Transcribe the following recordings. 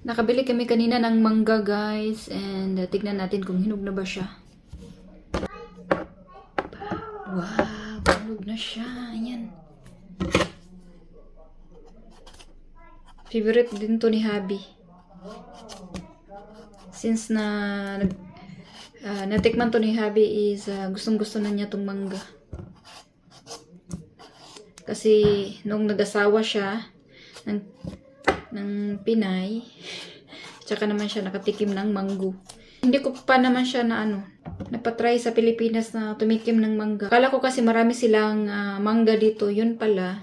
Nakabili kami kanina ng mangga, guys. And tignan natin kung hinog na ba siya. Wow, hinog na siya. Ayan. Favorite din to ni Habi. Since natikman to ni Habi is gustong-gusto na niya tong mangga. Kasi nung nag-asawa siya ng Pinay, tsaka naman siya nakatikim ng mango. Hindi ko pa naman siya napatry sa Pilipinas na tumikim ng mangga. Akala ko kasi marami silang mangga dito. Yun pala.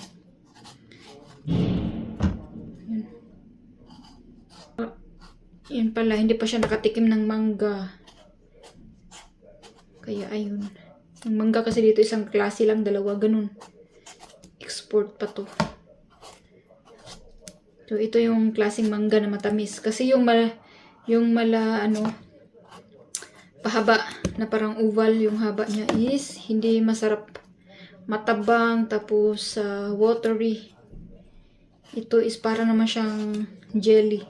Yun pala, hindi pa siya nakatikim ng mangga. Kaya ayun. Yung mangga kasi dito isang klase lang, dalawa, ganun. Export pa to. So, ito yung klaseng mangga na matamis. Kasi yung pahaba na parang oval yung haba niya is hindi masarap. Matabang, tapos watery. Ito is para naman siyang jelly.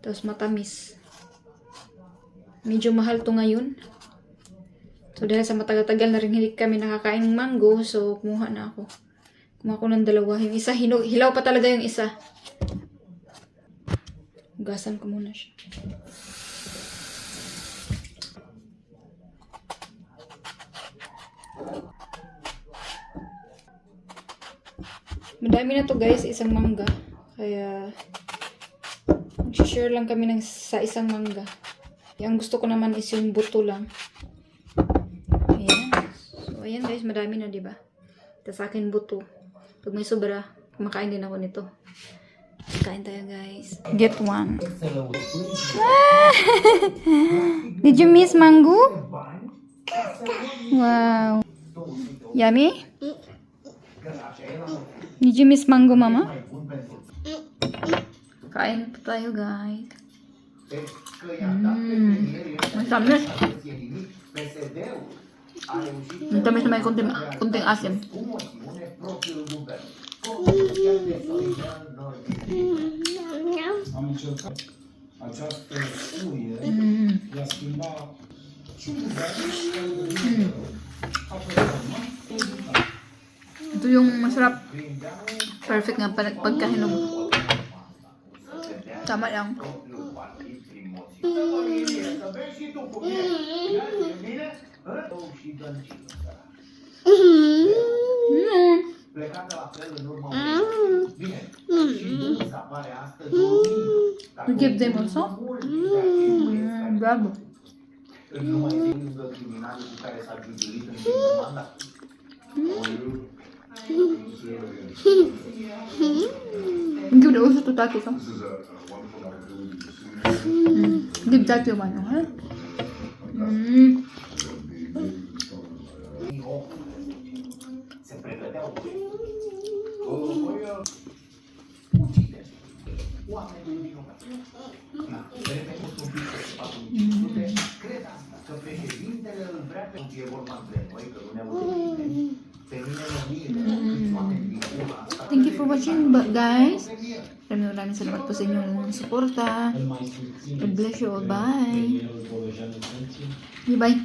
Tapos matamis. Medyo mahal to ngayon. So, dahil sa matagal-tagal na rin hindi kami nakakain ng mango, so kumuha na ako. Kumuha ko ng dalawa. Yung isa, hilaw pa talaga yung isa. Hugasan ko muna siya. Madami na to, guys, isang mangga. Kaya mag-share lang kami sa isang mangga. Yung gusto ko naman is yung buto lang. Ayan. So, ayan, guys, madami na, diba? Tapos sa akin buto. Pag may sobra, kumakain din ako nito. Kain tayo, guys. Get one. Did you miss mango? Wow. Yummy? Did you miss mango, mama? Kain po tayo, guys. Masamis. Ang tamis na may kunting asim. Am încercat această suie i-a schimbat Ito yung masarap. Perfect nga pagkahinog. Tama lang. We give them also? Bravo. Give the also to Tati, so. Give Tati one, huh? Thank you for watching, guys. Maraming salamat po sa inyong suporta. God bless you all. Bye. Bye.